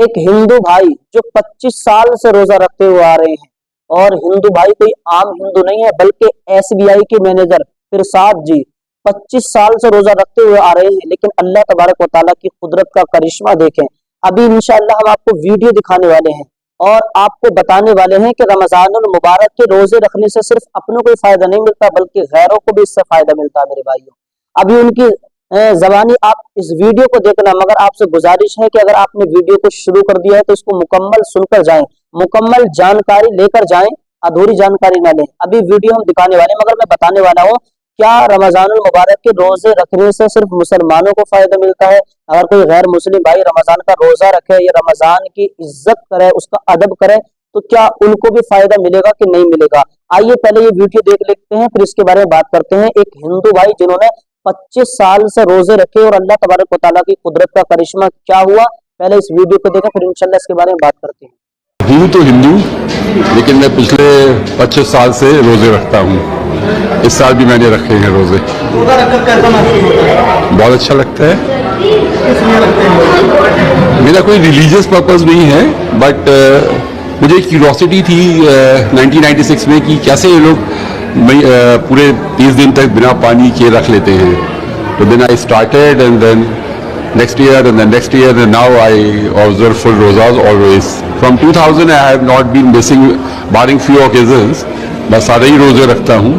ایک ہندو بھائی جو 25 سال سے روزہ رکھتے ہوئے آ رہے ہیں، اور ہندو بھائی کوئی عام ہندو نہیں ہے بلکہ SBI کے مینیجر پرساد جی 25 سال سے روزہ رکھتے ہوئے آ رہے ہیں، لیکن اللہ تبارک و تعالیٰ کی قدرت کا کرشمہ دیکھیں۔ ابھی انشاءاللہ ہم آپ کو ویڈیو دکھانے والے ہیں اور آپ کو بتانے والے ہیں کہ رمضان المبارک کے روزے رکھنے سے صرف اپنوں کو ہی فائدہ نہیں ملتا بلکہ غیروں کو بھی اس سے فائدہ ملتا ہے میرے بھائیوں۔ ابھی ان کی زبانی آپ اس ویڈیو کو دیکھنا، مگر آپ سے گزارش ہے کہ اگر آپ نے ویڈیو کو شروع کر دیا ہے تو اس کو مکمل سن کر جائیں، مکمل جانکاری لے کر جائیں، ادھوری جانکاری نہ لیں۔ ابھی ویڈیو ہم دکھانے والے ہیں مگر میں بتانے والا ہوں کیا رمضان المبارک کے روزے رکھنے سے صرف مسلمانوں کو فائدہ ملتا ہے؟ اگر کوئی غیر مسلم بھائی رمضان کا روزہ رکھے یا رمضان کی عزت کرے، اس کا ادب کرے، تو کیا ان کو بھی فائدہ ملے گا کہ نہیں ملے گا؟ آئیے پہلے یہ ویڈیو دیکھ لیتے ہیں، پھر اس کے بارے میں بات کرتے ہیں۔ ایک ہندو بھائی جنہوں نے 25 سال سے روزے رکھے اور اللہ تبارک و تعالیٰ کی قدرت کا کرشمہ کیا ہوا، پہلے اس ویڈیو کو دیکھیں پھر انشاءاللہ اس کے بارے میں بات کرتے ہیں۔ ہوں تو ہندو، لیکن میں پچھلے 25 سال سے روزے رکھتا ہوں۔ اس سال بھی میں نے رکھے ہیں روزے۔ روزہ رکھ کر کیسا محسوس ہوتا ہے؟ بہت اچھا لگتا ہے۔ کس لیے رکھتے ہیں؟ میرا کوئی ریلیجیس پرپز نہیں ہے، بٹ مجھے کیوریوسٹی تھی 1996 میں کہ کیسے یہ لوگ پورے 30 دن تک بنا پانی کے رکھ لیتے ہیں۔ تو then I started and then next year and now I observe full rozas always. From 2000 I have not been missing barring few occasions. میں سارے ہی روزے رکھتا ہوں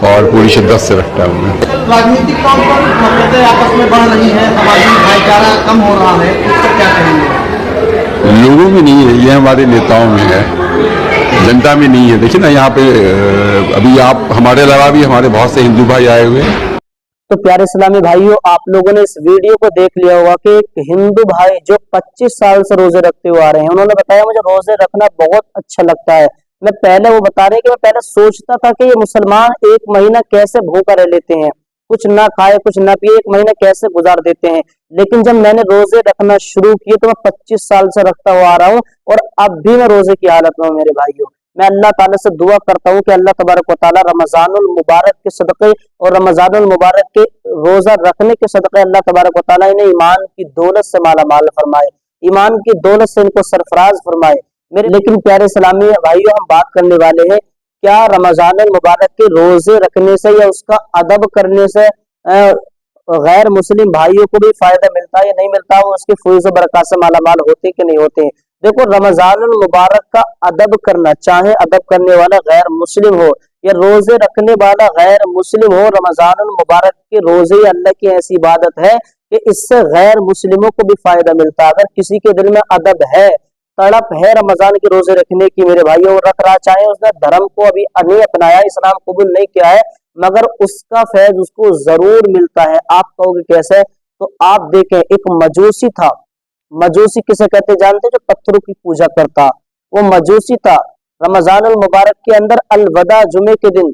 اور پوری شدت سے رکھتا ہوں میں۔ راجنیتک طور پر نفرتیں آپس میں بڑھ رہی ہیں، سماجی بھائی چارہ کم ہو رہا ہے، اس پر کیا کہیں گے؟ لوگوں میں نہیں ہے، یہ ہمارے نیتاؤں میں ہے، جنتا میں نہیں ہے۔ دیکھیں نا یہاں پہ ابھی آپ ہمارے علاوہ بھی ہمارے بہت سے ہندو بھائی آئے ہوئے ہیں۔ تو پیارے اسلامی بھائیوں، آپ لوگوں نے اس ویڈیو کو دیکھ لیا ہوگا کہ ایک ہندو بھائی جو 25 سال سے روزے رکھتے ہوئے آ رہے ہیں، انہوں نے بتایا مجھے روزے رکھنا بہت اچھا لگتا ہے۔ میں پہلے وہ بتا رہے ہیں کہ میں پہلے سوچتا تھا کہ یہ مسلمان ایک مہینہ کیسے بھوکا رہ لیتے ہیں، کچھ نہ کھائے کچھ نہ پیے، ایک مہینہ کیسے گزار دیتے ہیں، لیکن جب میں نے روزے رکھنا شروع کیے تو میں 25 سال سے رکھتا ہوا آ رہا ہوں اور اب بھی میں روزے کی حالت میں ہوں میرے بھائیوں۔ میں اللہ تعالیٰ سے دعا کرتا ہوں کہ اللہ تبارک و تعالیٰ رمضان المبارک کے صدقے اور رمضان المبارک کے روزہ رکھنے کے صدقے اللہ تبارک و تعالیٰ انہیں ایمان کی دولت سے مالا مال فرمائے، ایمان کی دولت سے ان کو سرفراز فرمائے میرے۔ لیکن پیارے اسلامی بھائیوں، ہم بات کرنے والے ہیں کیا رمضان المبارک کے روزے رکھنے سے یا اس کا ادب کرنے سے غیر مسلم بھائیوں کو بھی فائدہ ملتا ہے یا نہیں ملتا، وہ اس کے فیض و برکات سے مالا مال ہوتے کہ نہیں ہوتے؟ دیکھو، رمضان المبارک کا ادب کرنا، چاہے ادب کرنے والا غیر مسلم ہو یا روزے رکھنے والا غیر مسلم ہو، رمضان المبارک کے روزے اللہ کی ایسی عبادت ہے کہ اس سے غیر مسلموں کو بھی فائدہ ملتا ہے۔ اگر کسی کے دل میں ادب ہے، تڑپ ہے رمضان کے روزے رکھنے کی میرے بھائیوں، رکھ رہا، چاہے اس نے دھرم کو ابھی نہیں اپنایا، اسلام قبول نہیں کیا ہے، مگر اس کا فیض اس کو ضرور ملتا ہے۔ آپ کہو گے کیسے؟ تو آپ دیکھیں، ایک مجوسی تھا، مجوسی کسے کہتے جانتے؟ جو پتھروں کی پوجا کرتا، وہ مجوسی تھا۔ رمضان المبارک کے اندر الوداع جمعے کے دن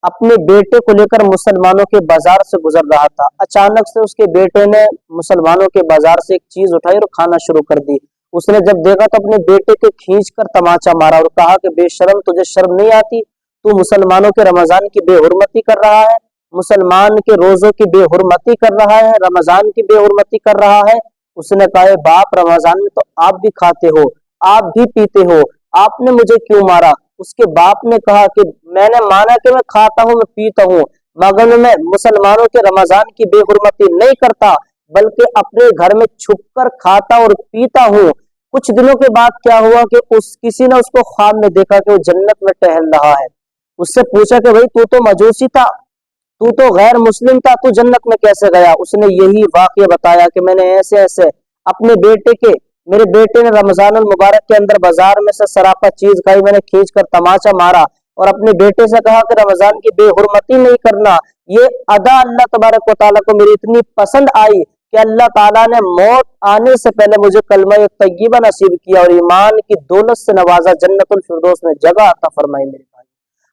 اپنے بیٹے کو لے کر مسلمانوں کے بازار سے گزر رہا تھا، اچانک سے اس کے بیٹے نے مسلمانوں کے بازار سے ایک چیز اٹھائی اور کھانا شروع کر دی۔ اس نے جب دیکھا تو اپنے بیٹے کے کھینچ کر تماچا مارا اور کہا کہ بے شرم، تجھے شرم نہیں آتی؟ تو مسلمانوں کے رمضان کی بے حرمتی کر رہا ہے، مسلمان کے روزوں کی بے حرمتی کر رہا ہے، رمضان کی بے حرمتی کر رہا ہے۔ اس نے کہا، باپ رمضان میں تو آپ بھی کھاتے ہو، آپ بھی پیتے ہو، آپ نے مجھے کیوں مارا؟ اس کے باپ نے کہا کہ میں نے مانا کہ میں کھاتا ہوں، میں پیتا ہوں، مگر میں مسلمانوں کے رمضان کی بے حرمتی نہیں کرتا بلکہ اپنے گھر میں چھپ کر کھاتا اور پیتا ہوں۔ کچھ دنوں کے بعد کیا ہوا کہ کسی نے اس کو خواب میں دیکھا کہ وہ جنت میں ٹہل رہا ہے۔ اس سے پوچھا کہ بھائی تو مجوسی تھا، تو غیر مسلم تھا، تو جنت میں کیسے گیا؟ اس نے یہی واقعہ بتایا کہ میں نے ایسے ایسے اپنے میرے بیٹے نے رمضان المبارک کے اندر بازار میں سے سراپا چیز کھائی، میں نے کھینچ کر تماچا مارا اور اپنے بیٹے سے کہا کہ رمضان کی بے حرمتی نہیں کرنا۔ یہ ادا اللہ تبارک و تعالیٰ کو میری اتنی پسند آئی کہ اللہ تعالیٰ نے موت آنے سے پہلے مجھے کلمہ طیبہ نصیب کیا اور ایمان کی دولت سے نوازا، جنت الفردوس میں جگہ عطا فرمائی میرے بھائی۔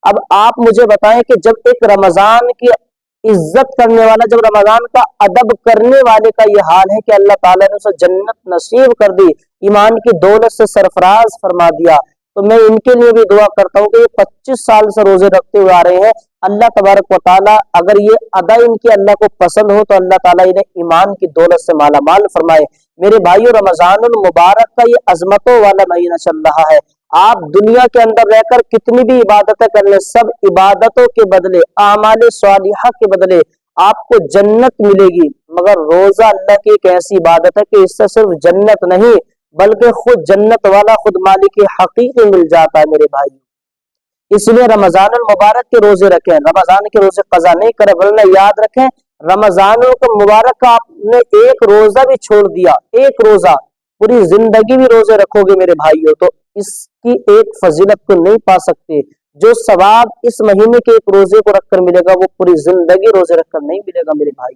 اب آپ مجھے بتائیں کہ جب ایک رمضان کی عزت کرنے والا، جب رمضان کا ادب کرنے والے کا یہ حال ہے کہ اللہ تعالیٰ نے اسے جنت نصیب کر دی، ایمان کی دولت سے سرفراز فرما دیا، تو میں ان کے لیے بھی دعا کرتا ہوں کہ یہ 25 سال سے روزے رکھتے ہوئے آ رہے ہیں، اللہ تبارک و تعالیٰ اگر یہ ادا ان کی اللہ کو پسند ہو تو اللہ تعالیٰ انہیں ایمان کی دولت سے مالا مال فرمائے، میرے بھائیو رمضان المبارک کا یہ عظمتوں والا مہینہ چل رہا ہے. آپ دنیا کے اندر رہ کر کتنی بھی عبادتیں کر لیں، سب عبادتوں کے بدلے، اعمال صالحہ کے بدلے آپ کو جنت ملے گی، مگر روزہ اللہ کی ایک ایسی عبادت ہے کہ اس سے صرف جنت نہیں بلکہ خود جنت والا خود مالک حقیقی مل جاتا ہے میرے بھائی. اس لیے رمضان المبارک کے روزے رکھیں، رمضان کے روزے قضا نہیں کریں، ورنہ یاد رکھیں رمضان المبارک کا آپ نے ایک روزہ بھی چھوڑ دیا، ایک روزہ، پوری زندگی بھی روزے رکھو گے میرے بھائیوں تو اس کی ایک فضیلت کو نہیں پا سکتے. جو ثواب اس مہینے کے ایک روزے کو رکھ کر ملے گا وہ پوری زندگی روزے رکھ کر نہیں ملے گا میرے بھائی.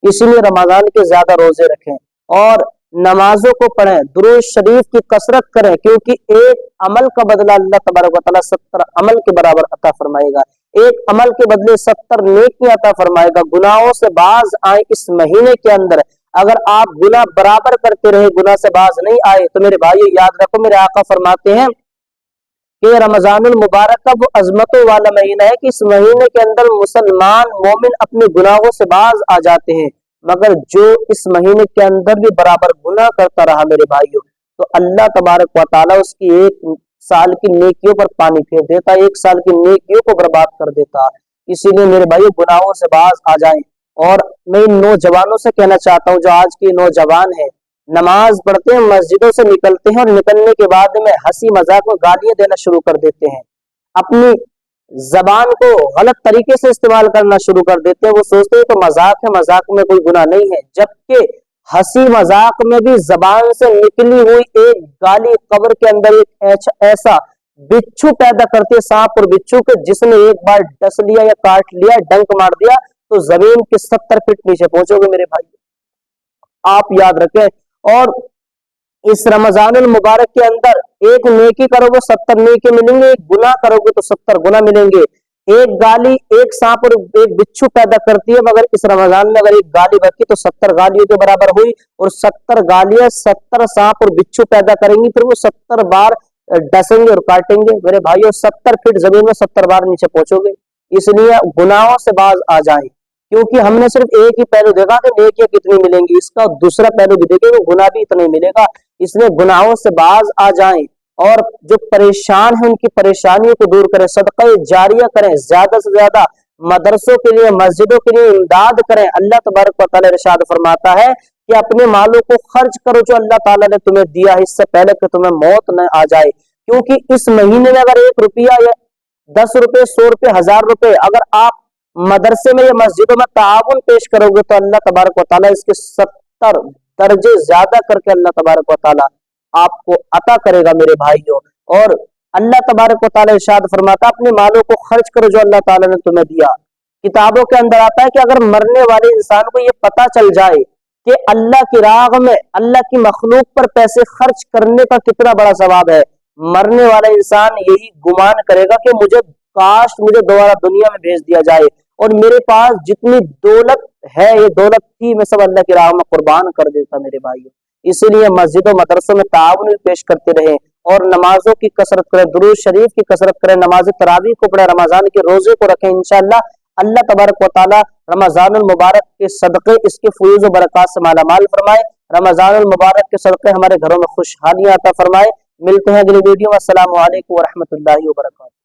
اسی لیے رمضان کے زیادہ روزے رکھیں اور نمازوں کو پڑھیں، درود شریف کی کثرت کریں، کیونکہ ایک عمل کا بدلہ اللہ تبارک و تعالیٰ 70 عمل کے برابر عطا فرمائے گا. ایک عمل کے بدلے 70 نیکی عطا فرمائے گا. گناہوں سے باز آئے اس مہینے کے اندر. اگر آپ گناہ برابر کرتے رہے، گناہ سے باز نہیں آئے تو میرے بھائی یاد رکھو، میرے آقا فرماتے ہیں کہ رمضان المبارک کا وہ عظمتوں والا مہینہ ہے کہ اس مہینے کے اندر مسلمان مومن اپنے گناہوں سے باز آ جاتے ہیں، مگر جو اس مہینے کے اندر بھی برابر گناہ کرتا رہا میرے بھائیوں تو اللہ تبارک و تعالیٰ اس کی ایک سال کی نیکیوں پر پانی پھیر دیتا، ایک سال کی نیکیوں کو برباد کر دیتا. اسی لیے میرے بھائیوں گناہوں سے باز آ جائیں. اور میں ان نوجوانوں سے کہنا چاہتا ہوں جو آج کے نوجوان ہیں، نماز پڑھتے ہیں، مسجدوں سے نکلتے ہیں اور نکلنے کے بعد میں ہنسی مذاق میں گالیاں دینا شروع کر دیتے ہیں، اپنی زبان کو غلط طریقے سے استعمال کرنا شروع کر دیتے ہیں. وہ سوچتے ہیں کہ مذاق ہے، مذاق میں کوئی گناہ نہیں ہے، جبکہ ہنسی مذاق میں بھی زبان سے نکلی ہوئی ایک گالی قبر کے اندر ایک ایسا بچھو پیدا کرتی ہے، سانپ اور بچھو کے، جس نے ایک بار ڈس لیا یا کاٹ لیا، ڈنک مار دیا تو زمین کے 70 فٹ نیچے پہنچو گے میرے بھائی. آپ یاد رکھیں. اور اس رمضان المبارک کے اندر ایک نیکی کرو گے 70 نیکی ملیں گے، ایک گناہ کرو گے تو 70 گناہ ملیں گے. ایک گالی ایک سانپ اور ایک بچھو پیدا کرتی ہے، مگر اس رمضان میں اگر ایک گالی بکی تو 70 گالیوں کے برابر ہوئی، اور 70 گالیاں 70 سانپ اور بچھو پیدا کریں گی، پھر وہ 70 بار ڈسیں گے اور کاٹیں گے میرے بھائیوں. 70 فٹ زمین میں 70 بار نیچے پہنچو گے. اس لیے گناہوں سے باز آ جائیں، کیونکہ ہم نے صرف ایک ہی پہلو دیکھا کہ نیکیاں کتنی ملیں گی، اس کا دوسرا پہلو بھی دیکھیں کہ گناہ بھی اتنا ہی ملے گا. اس لیے گناہوں سے باز آ جائیں اور جو پریشان ہیں ان کی پریشانیوں کو دور کریں، صدقہ جاریہ کریں، زیادہ سے زیادہ مدرسوں کے لیے مسجدوں کے لیے امداد کریں. اللہ تبارک و تعالیٰ ارشاد فرماتا ہے کہ اپنے مالوں کو خرچ کرو جو اللہ تعالیٰ نے تمہیں دیا ہے، اس سے پہلے کہ تمہیں موت نہ آ جائے. کیونکہ اس مہینے میں اگر 1 روپیہ یا 10 روپے 100 روپے 1000 روپے اگر آپ مدرسے میں یا مسجدوں میں تعاون پیش کرو گے تو اللہ تبارک و تعالیٰ اس کے 70 درجے زیادہ کر کے اللہ تبارک و تعالیٰ آپ کو عطا کرے گا میرے بھائیوں. اور اللہ تبارک و تعالیٰ ارشاد فرماتا اپنے مالوں کو خرچ کرو جو اللہ تعالیٰ نے تمہیں دیا. کتابوں کے اندر آتا ہے کہ اگر مرنے والے انسان کو یہ پتا چل جائے کہ اللہ کی راہ میں اللہ کی مخلوق پر پیسے خرچ کرنے کا کتنا بڑا ثواب ہے، مرنے والا انسان یہی گمان کرے گا کہ کاش مجھے دوبارہ دنیا میں بھیج دیا جائے اور میرے پاس جتنی دولت ہے، یہ دولت تھی، میں سب اللہ کی راہ میں قربان کر دیتا میرے بھائیوں. اسی لیے مسجد و مدرسوں میں تعاون پیش کرتے رہیں اور نمازوں کی کثرت کریں، درود شریف کی کثرت کریں، نماز تراویح کو پڑھیں، رمضان کے روزے کو رکھیں. انشاءاللہ اللہ تبارک و تعالی رمضان المبارک کے صدقے اس کے فیوز و برکات سے مالا مال فرمائے. رمضان المبارک کے صدقے ہمارے گھروں میں خوشحالیاں عطا فرمائے. ملتے ہیں اگلی ویڈیو میں. السلام علیکم ورحمۃ اللہ وبرکاتہ.